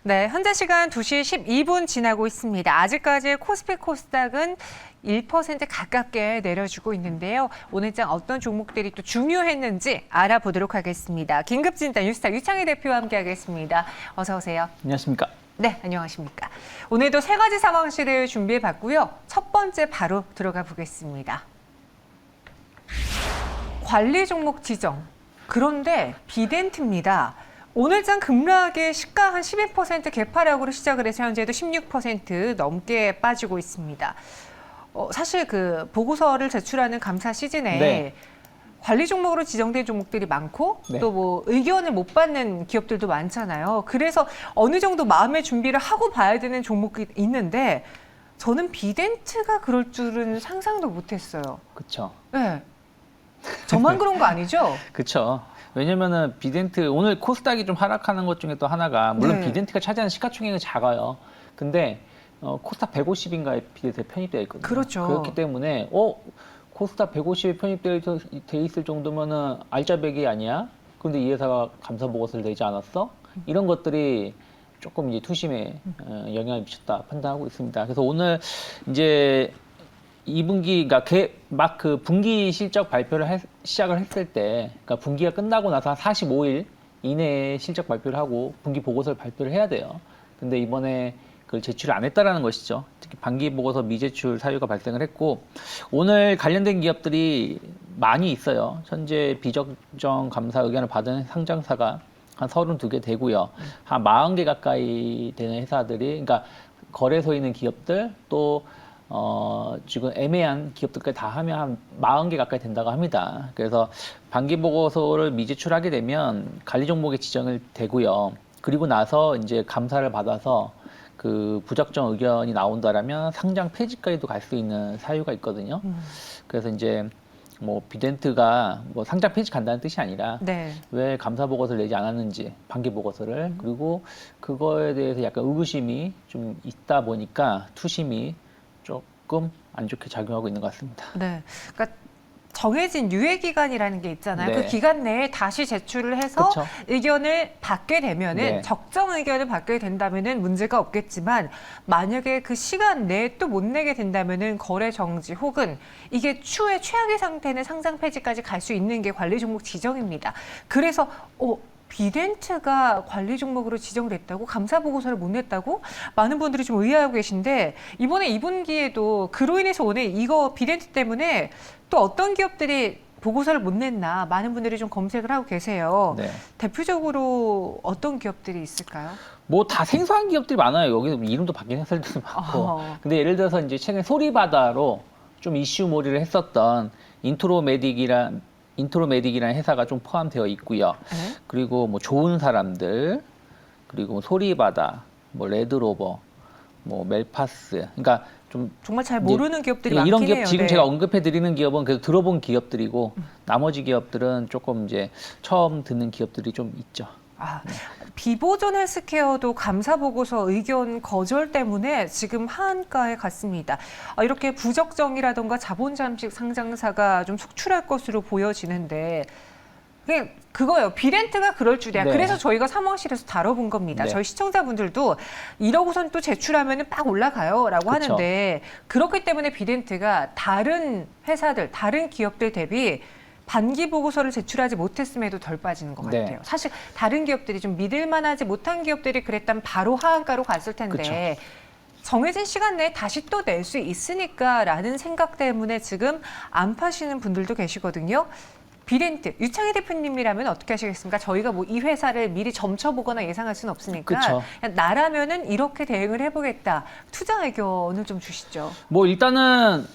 네, 현재 시간 2시 12분 지나고 있습니다. 아직까지 코스피 코스닥은 1% 가깝게 내려주고 있는데요. 오늘장 어떤 종목들이 또 중요했는지 알아보도록 하겠습니다. 긴급진단 뉴스타 유창희 대표와 함께하겠습니다. 어서 오세요. 안녕하십니까. 네, 안녕하십니까. 오늘도 세 가지 상황실을 준비해봤고요. 첫 번째 바로 들어가 보겠습니다. 관리 종목 지정. 그런데 비덴트입니다. 오늘장 급락의 시가 한 12% 개파락으로 시작을 해서 현재도 16% 넘게 빠지고 있습니다. 사실 그 보고서를 제출하는 감사 시즌에 네. 관리 종목으로 지정된 종목들이 많고 네. 또 뭐 의견을 못 받는 기업들도 많잖아요. 그래서 어느 정도 마음의 준비를 하고 봐야 되는 종목이 있는데 저는 비덴트가 그럴 줄은 상상도 못했어요. 그렇죠. 네. 저만 그런 거 아니죠? 그렇죠. 왜냐면은 비덴트 오늘 코스닥이 좀 하락하는 것 중에 또 하나가 물론 네. 비덴트가 차지하는 시가총액은 작아요. 근데 코스닥 150인가에 비덴트 편입되어 있거든요. 그렇죠. 그렇기 때문에 코스닥 150에 편입되어 있을 정도면은 알짜배기 아니야? 근데 이 회사가 감사 보고서를 내지 않았어? 이런 것들이 조금 이제 투심에 영향을 미쳤다 판단하고 있습니다. 그래서 오늘 이제 2분기, 그러니까 막 그 분기 실적 발표를 시작을 했을 때, 그러니까 분기가 끝나고 나서 한 45일 이내에 실적 발표를 하고 분기 보고서를 발표를 해야 돼요. 근데 이번에 그걸 제출을 안 했다라는 것이죠. 특히 반기 보고서 미제출 사유가 발생을 했고, 오늘 관련된 기업들이 많이 있어요. 현재 비적정 감사 의견을 받은 상장사가 한 32개 되고요. 한 40개 가까이 되는 회사들이, 그러니까 거래소에 있는 기업들 또 지금 애매한 기업들까지 다 하면 한 40개 가까이 된다고 합니다. 그래서 반기 보고서를 미제출하게 되면 관리 종목에 지정을 되고요. 그리고 나서 이제 감사를 받아서 그 부적정 의견이 나온다라면 상장 폐지까지도 갈 수 있는 사유가 있거든요. 그래서 이제 뭐 비덴트가 뭐 상장 폐지 간다는 뜻이 아니라 네. 왜 감사 보고서를 내지 않았는지 반기 보고서를 그리고 그거에 대해서 약간 의구심이 좀 있다 보니까 투심이 조금 안 좋게 작용하고 있는 것 같습니다. 네. 그러니까 정해진 유예 기간이라는 게 있잖아요. 네. 그 기간 내에 다시 제출을 해서 그쵸. 의견을 받게 되면은 네. 적정 의견을 받게 된다면은 문제가 없겠지만 만약에 그 시간 내에 또 못 내게 된다면은 거래 정지 혹은 이게 추후에 최악의 상태는 상장 폐지까지 갈 수 있는 게 관리 종목 지정입니다. 그래서 비덴트가 관리 종목으로 지정됐다고? 감사 보고서를 못 냈다고? 많은 분들이 좀 의아하고 계신데 이번에 2분기에도 그로 인해서 오늘 이거 비덴트 때문에 또 어떤 기업들이 보고서를 못 냈나 많은 분들이 좀 검색을 하고 계세요. 네. 대표적으로 어떤 기업들이 있을까요? 뭐 다 생소한 기업들이 많아요. 여기서 이름도 바뀐 회사들도 많고. 근데 예를 들어서 이제 최근 소리바다로 좀 이슈몰이를 했었던 인트로메딕이라는 회사가 좀 포함되어 있고요. 네? 그리고 뭐 좋은 사람들, 그리고 뭐 소리바다, 뭐 레드로버, 뭐 멜파스. 그러니까 좀 정말 잘 모르는 기업들이 이런 많긴 기업 해요. 지금 네. 제가 언급해 드리는 기업은 그래도 들어본 기업들이고 나머지 기업들은 조금 이제 처음 듣는 기업들이 좀 있죠. 비보존 헬스케어도 감사 보고서 의견 거절 때문에 지금 하한가에 갔습니다. 이렇게 부적정이라던가 자본 잠식 상장사가 좀 속출할 것으로 보여지는데 그거예요. 비덴트가 그럴 줄이야. 네. 그래서 저희가 상황실에서 다뤄본 겁니다. 네. 저희 시청자분들도 이러고선 또 제출하면 빡 올라가요라고 그쵸. 하는데 그렇기 때문에 비덴트가 다른 회사들, 다른 기업들 대비 반기 보고서를 제출하지 못했음에도 덜 빠지는 것 네. 같아요. 사실 다른 기업들이 좀 믿을만하지 못한 기업들이 그랬다면 바로 하한가로 갔을 텐데 그쵸. 정해진 시간 내에 다시 또 낼 수 있으니까라는 생각 때문에 지금 안 파시는 분들도 계시거든요. 비덴트, 유창희 대표님이라면 어떻게 하시겠습니까? 저희가 뭐 이 회사를 미리 점쳐보거나 예상할 수는 없으니까 그쵸. 그냥 나라면은 이렇게 대응을 해보겠다. 투자 의견을 좀 주시죠. 뭐 일단은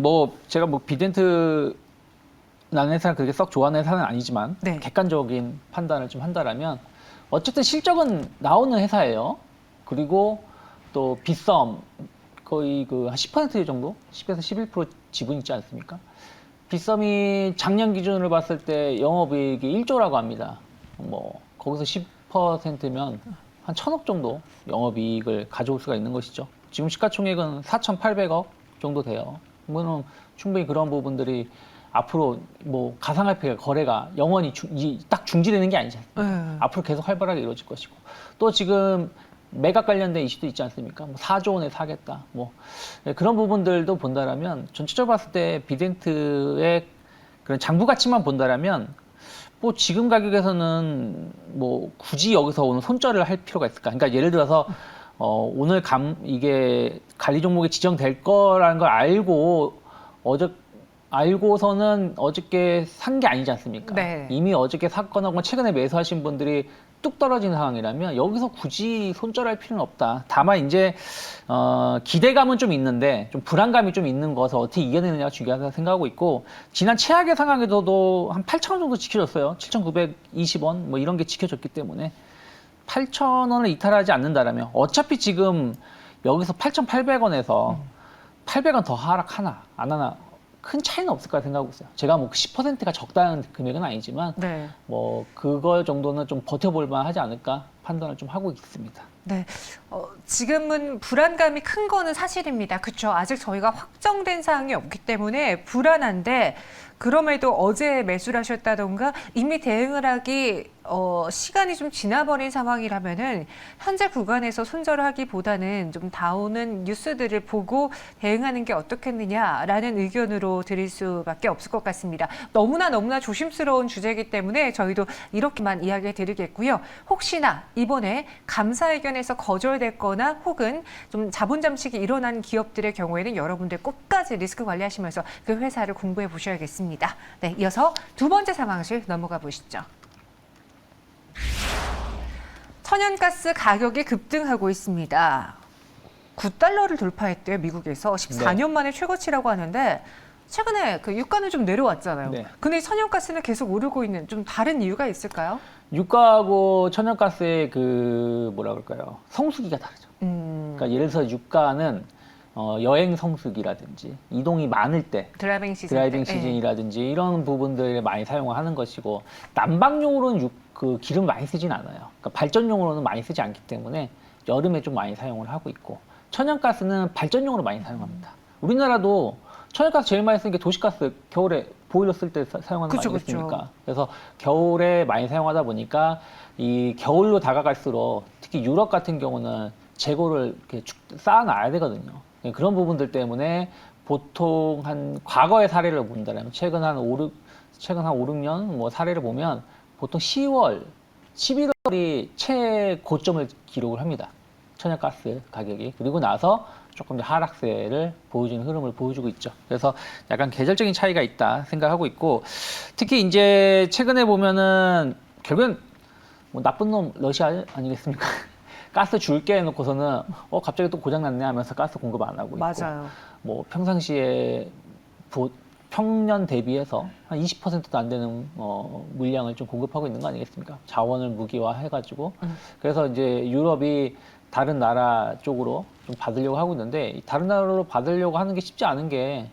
뭐 제가 뭐 비덴트 라는 회사를 그렇게 썩 좋아하는 회사는 아니지만 네. 객관적인 판단을 좀 한다라면 어쨌든 실적은 나오는 회사예요. 그리고 또 빗썸 거의 그 한 10% 정도? 10에서 11% 지분 있지 않습니까? 빗썸이 작년 기준으로 봤을 때 영업이익이 1조라고 합니다. 뭐 거기서 10%면 한 1,000억 정도 영업이익을 가져올 수가 있는 것이죠. 지금 시가총액은 4,800억 정도 돼요. 그러면 충분히 그런 부분들이 앞으로 뭐 가상화폐 거래가 영원히 딱 중지되는 게 아니지 않습니까? 앞으로 계속 활발하게 이루어질 것이고 또 지금 매각 관련된 이슈도 있지 않습니까? 뭐 4조 원에 사겠다. 뭐 그런 부분들도 본다라면 전체적으로 봤을 때 빅텐트의 그런 장부 가치만 본다라면 뭐 지금 가격에서는 뭐 굳이 여기서 오늘 손절을 할 필요가 있을까? 그러니까 예를 들어서 오늘 이게 관리 종목이 지정될 거라는 걸 알고서는 어저께 산 게 아니지 않습니까? 네. 이미 어저께 샀거나 혹은 최근에 매수하신 분들이 뚝 떨어진 상황이라면 여기서 굳이 손절할 필요는 없다. 다만 이제 기대감은 좀 있는데 좀 불안감이 좀 있는 것을 어떻게 이겨내느냐가 중요하다고 생각하고 있고 지난 최악의 상황에서도 한 8,000원 정도 지켜졌어요. 7,920원 뭐 이런 게 지켜졌기 때문에 8,000원을 이탈하지 않는다라면 어차피 지금 여기서 8,800원에서 800원 더 하락하나 안 하나 큰 차이는 없을 거라 생각하고 있어요. 제가 뭐 10%가 적다는 금액은 아니지만 네. 뭐 그거 정도는 좀 버텨볼 만하지 않을까 판단을 좀 하고 있습니다. 네, 지금은 불안감이 큰 거는 사실입니다. 그렇죠. 아직 저희가 확정된 사항이 없기 때문에 불안한데 그럼에도 어제 매수를 하셨다던가 이미 대응을 하기 시간이 좀 지나버린 상황이라면은 현재 구간에서 손절을 하기보다는 좀 다오는 뉴스들을 보고 대응하는 게 어떻겠느냐라는 의견으로 드릴 수밖에 없을 것 같습니다. 너무나 조심스러운 주제이기 때문에 저희도 이렇게만 이야기해 드리겠고요. 혹시나 이번에 감사 의견에서 거절됐거나 혹은 좀 자본 잠식이 일어난 기업들의 경우에는 여러분들 끝까지 리스크 관리하시면서 그 회사를 공부해 보셔야겠습니다. 네, 이어서 두 번째 상황실 넘어가 보시죠. 천연가스 가격이 급등하고 있습니다. 9달러를 돌파했대요, 미국에서. 14년 만에 최고치라고 하는데 최근에 그 유가는 좀 내려왔잖아요. 네. 근데 천연가스는 계속 오르고 있는 좀 다른 이유가 있을까요? 유가하고 천연가스의 그 뭐라 그럴까요? 성수기가 다르죠. 그러니까 예를 들어서 유가는 여행 성수기라든지 이동이 많을 때 드라이빙 드라이빙 시즌이라든지 이런 부분들을 많이 사용을 하는 것이고 난방용으로는 그 기름을 많이 쓰진 않아요. 그러니까 발전용으로는 많이 쓰지 않기 때문에 여름에 좀 많이 사용을 하고 있고 천연가스는 발전용으로 많이 사용합니다. 우리나라도 천연가스 제일 많이 쓰는 게 도시가스 겨울에 보일러 쓸 때 사용하는 거 아니겠습니까? 그래서 겨울에 많이 사용하다 보니까 이 겨울로 다가갈수록 특히 유럽 같은 경우는 재고를 이렇게 쌓아놔야 되거든요. 그런 부분들 때문에 보통 한 과거의 사례를 본다면 최근 한 5, 6년 뭐 사례를 보면 보통 10월, 11월이 최고점을 기록을 합니다. 천연가스 가격이. 그리고 나서 조금 더 하락세를 보여주는 흐름을 보여주고 있죠. 그래서 약간 계절적인 차이가 있다 생각하고 있고 특히 이제 최근에 보면은 결국엔 뭐 나쁜 놈 러시아 아니겠습니까? 가스 줄게 해놓고서는 갑자기 또 고장났네 하면서 가스 공급 안 하고 있고 맞아요. 뭐 평상시에 평년 대비해서 한 20%도 안 되는 물량을 좀 공급하고 있는 거 아니겠습니까? 자원을 무기화 해가지고 그래서 이제 유럽이 다른 나라 쪽으로 좀 받으려고 하고 있는데 다른 나라로 받으려고 하는 게 쉽지 않은 게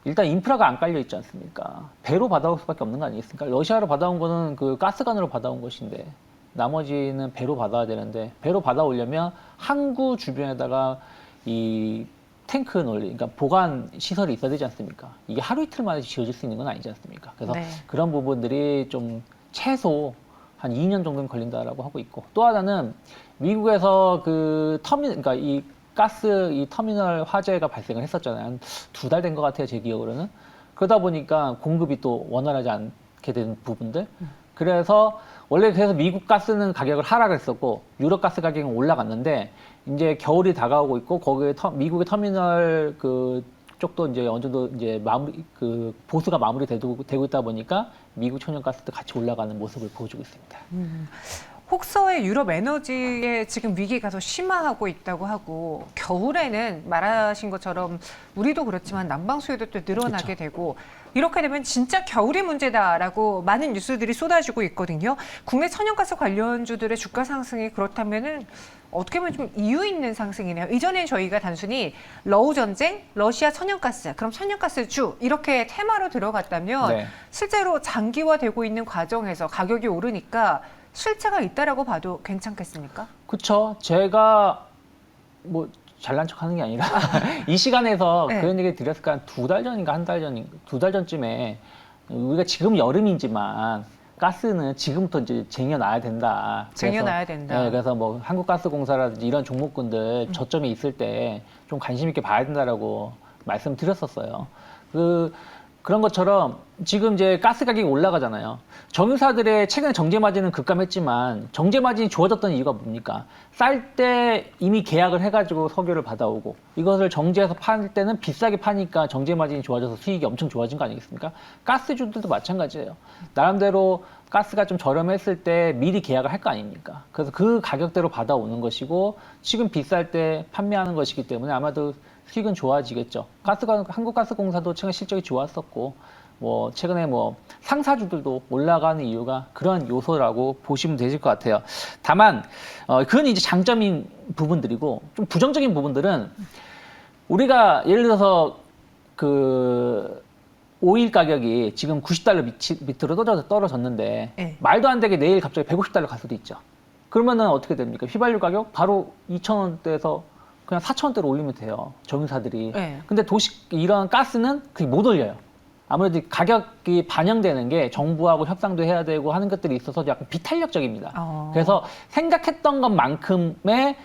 일단 인프라가 안 깔려 있지 않습니까? 배로 받아올 수밖에 없는 거 아니겠습니까? 러시아로 받아온 거는 그 가스관으로 받아온 것인데 나머지는 배로 받아야 되는데 배로 받아오려면 항구 주변에다가 이 탱크 그러니까 보관 시설이 있어야 되지 않습니까? 이게 하루 이틀 만에 지어질 수 있는 건 아니지 않습니까? 그래서 네. 그런 부분들이 좀 최소 한 2년 정도는 걸린다라고 하고 있고 또 하나는 미국에서 그 그러니까 이 가스 이 터미널 화재가 발생을 했었잖아요. 한 2달 된 것 같아요, 제 기억으로는. 그러다 보니까 공급이 또 원활하지 않게 된 부분들. 그래서 원래 그래서 미국 가스는 가격을 하락을 했었고 유럽 가스 가격은 올라갔는데 이제 겨울이 다가오고 있고 거기에 미국의 터미널 그 쪽도 이제 어느 정도 이제 보수가 마무리되고 있다 보니까 미국 천연가스도 같이 올라가는 모습을 보여주고 있습니다. 혹서의 유럽 에너지의 지금 위기가 더 심화하고 있다고 하고 겨울에는 말하신 것처럼 우리도 그렇지만 난방 수요도 또 늘어나게 되고 이렇게 되면 진짜 겨울이 문제다라고 많은 뉴스들이 쏟아지고 있거든요. 국내 천연가스 관련주들의 주가 상승이 그렇다면은 어떻게 보면 좀 이유 있는 상승이네요. 이전엔 저희가 단순히 러우 전쟁, 러시아 천연가스, 그럼 천연가스주 이렇게 테마로 들어갔다면 네. 실제로 장기화되고 있는 과정에서 가격이 오르니까 실체가 있다라고 봐도 괜찮겠습니까? 그쵸. 제가 뭐 잘난 척 하는 게 아니라 이 시간에서 네. 그런 얘기 드렸을까 한 2달 전인가 한 달 전인가 2달 전쯤에 우리가 지금 여름이지만 가스는 지금부터 이제 쟁여놔야 된다. 쟁여놔야 된다. 네, 그래서 뭐 한국가스공사라든지 이런 종목군들 저점이 있을 때 좀 관심 있게 봐야 된다라고 말씀드렸었어요. 그런 것처럼 지금 이제 가스 가격이 올라가잖아요. 정유사들의 최근에 정제 마진은 급감했지만 정제 마진이 좋아졌던 이유가 뭡니까? 쌀 때 이미 계약을 해가지고 석유를 받아오고 이것을 정제해서 팔 때는 비싸게 파니까 정제 마진이 좋아져서 수익이 엄청 좋아진 거 아니겠습니까? 가스주들도 마찬가지예요. 나름대로 가스가 좀 저렴했을 때 미리 계약을 할 거 아닙니까? 그래서 그 가격대로 받아오는 것이고 지금 비쌀 때 판매하는 것이기 때문에 아마도 수익은 좋아지겠죠. 한국가스공사도 최근 실적이 좋았었고, 뭐 최근에 뭐 상사주들도 올라가는 이유가 그런 요소라고 보시면 되실 것 같아요. 다만 그건 이제 장점인 부분들이고 좀 부정적인 부분들은 우리가 예를 들어서 그 오일 가격이 지금 90달러 밑으로 떨어졌는데 네. 말도 안 되게 내일 갑자기 150달러 갈 수도 있죠. 그러면은 어떻게 됩니까? 휘발유 가격 바로 2,000원대에서 그냥 4,000원대로 올리면 돼요. 정유사들이. 네. 근데 이런 가스는 그게 못 올려요. 아무래도 가격이 반영되는 게 정부하고 협상도 해야 되고 하는 것들이 있어서 약간 비탄력적입니다. 그래서 생각했던 것만큼의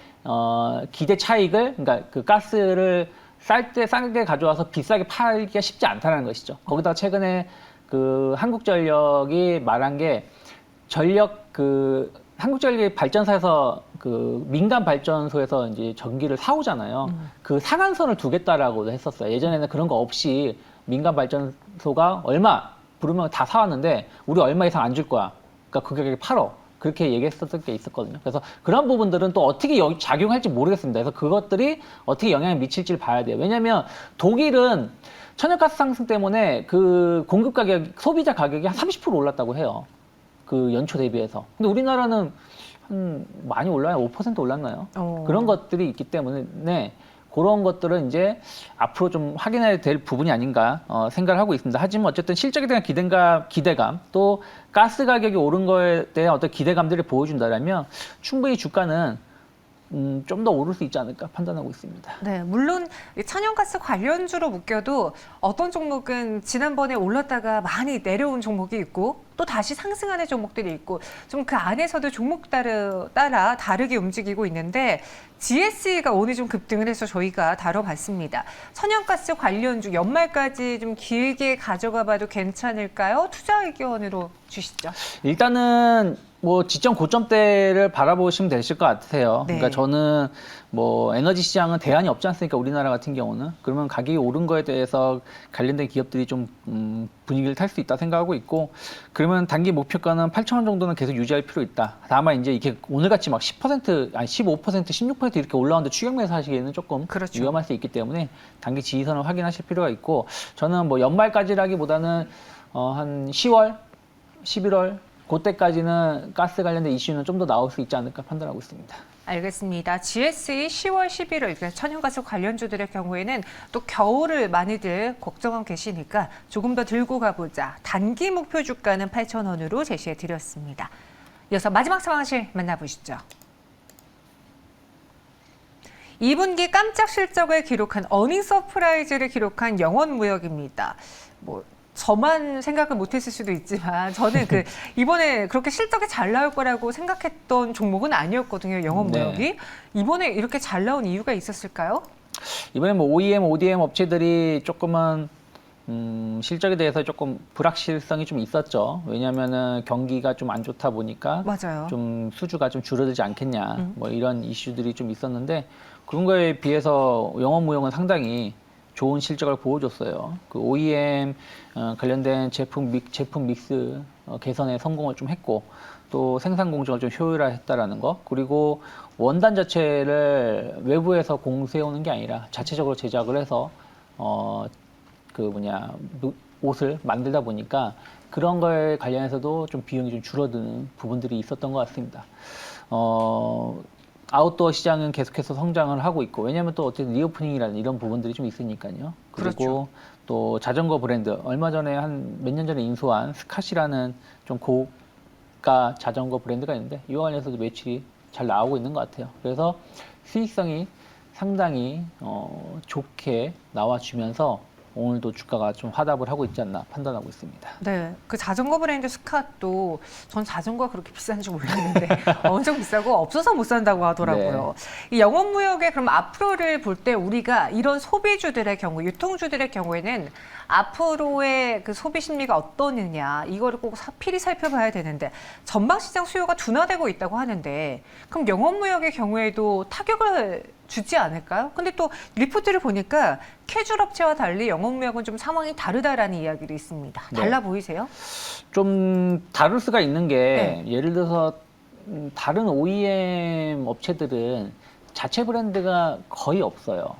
기대 차익을, 그러니까 그 가스를 쌀 때 싸게 가져와서 비싸게 팔기가 쉽지 않다는 것이죠. 거기다가 최근에 그 한국전력이 말한 게 한국전력 발전사에서 그 민간 발전소에서 이제 전기를 사오잖아요. 그 상한선을 두겠다라고 했었어요. 예전에는 그런 거 없이 민간 발전소가 얼마 부르면 다 사왔는데 우리 얼마 이상 안 줄 거야. 그러니까 그 가격에 팔어. 그렇게 얘기했었던 게 있었거든요. 그래서 그런 부분들은 또 어떻게 작용할지 모르겠습니다. 그래서 그것들이 어떻게 영향을 미칠지를 봐야 돼요. 왜냐하면 독일은 천연가스 상승 때문에 그 공급 가격, 소비자 가격이 한 30% 올랐다고 해요. 그 연초 대비해서. 근데 우리나라는 많이 올라요. 5% 올랐나요? 그런 것들이 있기 때문에 그런 것들은 이제 앞으로 좀 확인해야 될 부분이 아닌가 생각을 하고 있습니다. 하지만 어쨌든 실적에 대한 기대감 또 가스 가격이 오른 거에 대한 어떤 기대감들을 보여준다면 충분히 주가는 좀 더 오를 수 있지 않을까 판단하고 있습니다. 네, 물론 이 천연가스 관련주로 묶여도 어떤 종목은 지난번에 올랐다가 많이 내려온 종목이 있고 또 다시 상승하는 종목들이 있고 좀 그 안에서도 종목 따라 다르게 움직이고 있는데 GSE가 오늘 좀 급등을 해서 저희가 다뤄봤습니다. 천연가스 관련주 연말까지 좀 길게 가져가 봐도 괜찮을까요? 투자 의견으로 주시죠. 일단은 뭐 지점 고점대를 바라보시면 되실 것 같아요. 네. 그러니까 저는 뭐 에너지 시장은 대안이 없지 않습니까? 우리나라 같은 경우는. 그러면 가격이 오른 거에 대해서 관련된 기업들이 좀 분위기를 탈 수 있다 생각하고 있고, 그러면 단기 목표가는 8,000원 정도는 계속 유지할 필요 있다. 다만 이제 이게 오늘같이 막 10%, 아니 15%, 16% 이렇게 올라오는데 추격 매수하시기에는 조금 그렇죠. 위험할 수 있기 때문에 단기 지지선을 확인하실 필요가 있고, 저는 뭐 연말까지라기보다는 한 10월, 11월 그때까지는 가스 관련된 이슈는 좀 더 나올 수 있지 않을까 판단하고 있습니다. 알겠습니다. GSE 10월, 11월 그러니까 천연가스 관련주들의 경우에는 또 겨울을 많이들 걱정하고 계시니까 조금 더 들고 가보자. 단기 목표 주가는 8,000원으로 제시해 드렸습니다. 이어서 마지막 상황실 만나보시죠. 2분기 깜짝 실적을 기록한 어닝 서프라이즈를 기록한 영원무역입니다. 뭐 저만 생각을 못했을 수도 있지만 저는 이번에 그렇게 실적이 잘 나올 거라고 생각했던 종목은 아니었거든요. 영업무역이. 네. 이번에 이렇게 잘 나온 이유가 있었을까요? 이번에 뭐 OEM, ODM 업체들이 조금은 실적에 대해서 조금 불확실성이 좀 있었죠. 왜냐하면은 경기가 좀 안 좋다 보니까 맞아요. 좀 수주가 좀 줄어들지 않겠냐. 뭐 이런 이슈들이 좀 있었는데 그런 거에 비해서 영업무역은 상당히 좋은 실적을 보여줬어요. 그 OEM 관련된 제품 믹스 개선에 성공을 좀 했고, 또 생산 공정을 좀 효율화했다라는 거, 그리고 원단 자체를 외부에서 공수해오는 게 아니라 자체적으로 제작을 해서 옷을 만들다 보니까 그런 거에 관련해서도 좀 비용이 좀 줄어드는 부분들이 있었던 것 같습니다. 아웃도어 시장은 계속해서 성장을 하고 있고, 왜냐하면 또 어쨌든 리오프닝이라는 이런 부분들이 좀 있으니까요. 그리고 그렇죠. 또 자전거 브랜드, 얼마 전에 한 몇 년 전에 인수한 스캇이라는 좀 고가 자전거 브랜드가 있는데 이와 관련해서도 매출이 잘 나오고 있는 것 같아요. 그래서 수익성이 상당히 좋게 나와주면서 오늘도 주가가 좀 화답을 하고 있지 않나 판단하고 있습니다. 네, 그 자전거 브랜드 스캇도 전 자전거가 그렇게 비싼 줄 몰랐는데 엄청 비싸고 없어서 못 산다고 하더라고요. 이 영업무역의 그럼 앞으로를 볼 때 우리가 이런 소비주들의 경우, 유통주들의 경우에는 앞으로의 그 소비 심리가 어떠느냐 이거를 꼭 필히 살펴봐야 되는데 전방시장 수요가 둔화되고 있다고 하는데 그럼 영업무역의 경우에도 타격을 주지 않을까요? 근데 또 리포트를 보니까 캐주얼 업체와 달리 영업무역은 좀 상황이 다르다라는 이야기도 있습니다. 달라 보이세요? 좀 다를 수가 있는 게 예를 들어서 다른 OEM 업체들은 자체 브랜드가 거의 없어요.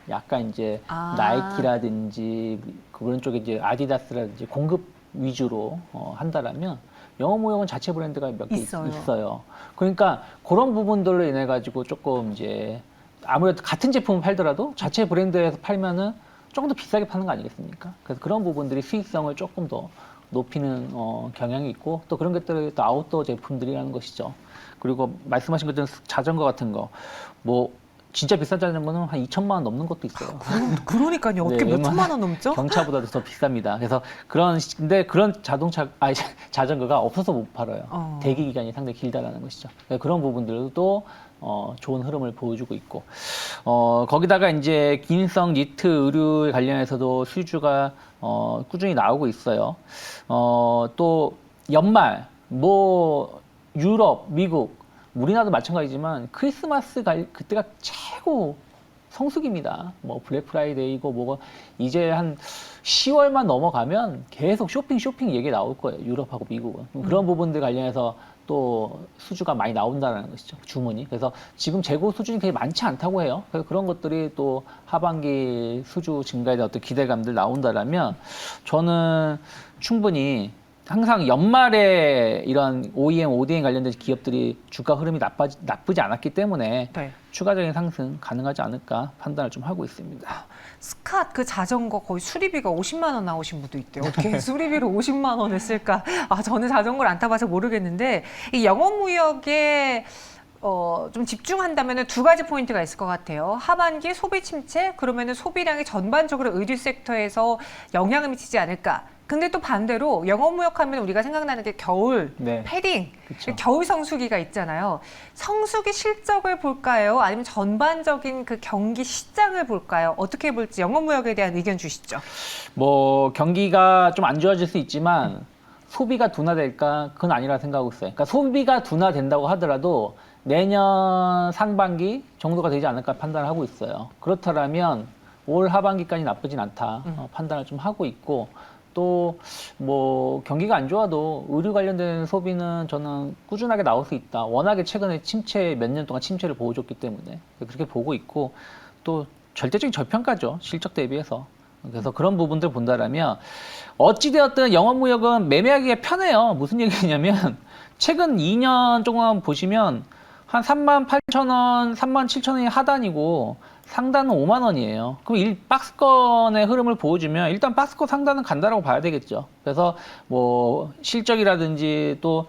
약간 이제 나이키라든지 그런 쪽에 이제 아디다스라든지 공급 위주로 한다라면 영업무역은 자체 브랜드가 몇 개 있어요. 그러니까 그런 부분들로 인해 가지고 조금 이제 아무래도 같은 제품을 팔더라도 자체 브랜드에서 팔면은 조금 더 비싸게 파는 거 아니겠습니까? 그래서 그런 부분들이 수익성을 조금 더 높이는 경향이 있고 또 그런 것들이 또 아웃도어 제품들이라는 것이죠. 그리고 말씀하신 것처럼 자전거 같은 거 뭐 진짜 비싼 자전거는 한 2천만 원 넘는 것도 있어요. 그러니까요. 어깨 몇 천만 원 넘죠? 경차보다도 더 비쌉니다. 그래서 근데 그런 자전거가 없어서 못 팔아요. 대기 기간이 상당히 길다라는 것이죠. 그런 부분들도 좋은 흐름을 보여주고 있고, 거기다가 이제 기능성 니트 의류 관련해서도 수주가 꾸준히 나오고 있어요. 또 연말 뭐 유럽, 미국 우리나라도 마찬가지지만 크리스마스 그때가 최고 성수기입니다. 뭐 블랙 프라이데이고 뭐가 이제 한 10월만 넘어가면 계속 쇼핑 얘기 나올 거예요. 유럽하고 미국은. 그런 부분들 관련해서 또 수주가 많이 나온다는 것이죠. 주문이. 그래서 지금 재고 수준이 그렇게 많지 않다고 해요. 그래서 그런 것들이 또 하반기 수주 증가에 대한 어떤 기대감들 나온다라면 저는 충분히 항상 연말에 이런 OEM, ODM 관련된 기업들이 주가 흐름이 나쁘지 않았기 때문에 추가적인 상승 가능하지 않을까 판단을 좀 하고 있습니다. 스캇 그 자전거 거의 수리비가 50만 원 나오신 분도 있대요. 어떻게 수리비로 50만 원을 쓸까? 저는 자전거를 안 타봐서 모르겠는데 이 영업무역에 좀 집중한다면 두 가지 포인트가 있을 것 같아요. 하반기 소비 침체, 그러면 소비량이 전반적으로 의류 섹터에서 영향을 미치지 않을까. 근데 또 반대로 영업무역하면 우리가 생각나는 게 겨울, 패딩, 그쵸. 겨울 성수기가 있잖아요. 성수기 실적을 볼까요? 아니면 전반적인 그 경기 시장을 볼까요? 어떻게 볼지 영업무역에 대한 의견 주시죠. 뭐 경기가 좀 안 좋아질 수 있지만 소비가 둔화될까? 그건 아니라 생각하고 있어요. 그러니까 소비가 둔화된다고 하더라도 내년 상반기 정도가 되지 않을까 판단을 하고 있어요. 그렇다면 올 하반기까지 나쁘진 않다 판단을 좀 하고 있고 또 뭐 경기가 안 좋아도 의류 관련된 소비는 저는 꾸준하게 나올 수 있다. 워낙에 최근에 몇 년 동안 침체를 보여줬기 때문에 그렇게 보고 있고 또 절대적인 저평가죠. 실적 대비해서. 그래서 그런 부분들 본다라면 어찌되었든 영업무역은 매매하기가 편해요. 무슨 얘기냐면 최근 2년 동안 보시면 한 38,000원, 37,000원이 하단이고 상단은 5만 원이에요. 그럼 박스권의 흐름을 보여주면 일단 박스권 상단은 간다라고 봐야 되겠죠. 그래서 뭐 실적이라든지 또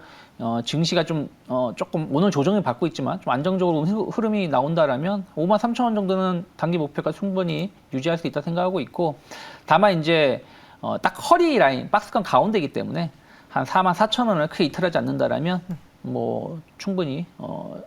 증시가 좀 조금 오늘 조정을 받고 있지만 좀 안정적으로 흐름이 나온다라면 53,000원 정도는 단기 목표가 충분히 유지할 수 있다 생각하고 있고 다만 이제 딱 허리 라인 박스권 가운데이기 때문에 한 44,000원을 크게 이탈하지 않는다라면 뭐 충분히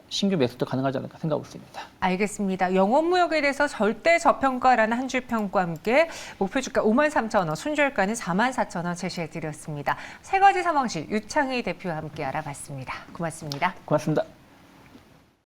신규 매수도 가능하지 않을까 생각하고 있습니다. 알겠습니다. 영업무역에 대해서 절대 저평가라는 한 줄 평과 함께 목표 주가 53,000원, 순저가는 44,000원 제시해드렸습니다. 세 가지 상황실 유창희 대표와 함께 알아봤습니다. 고맙습니다. 고맙습니다.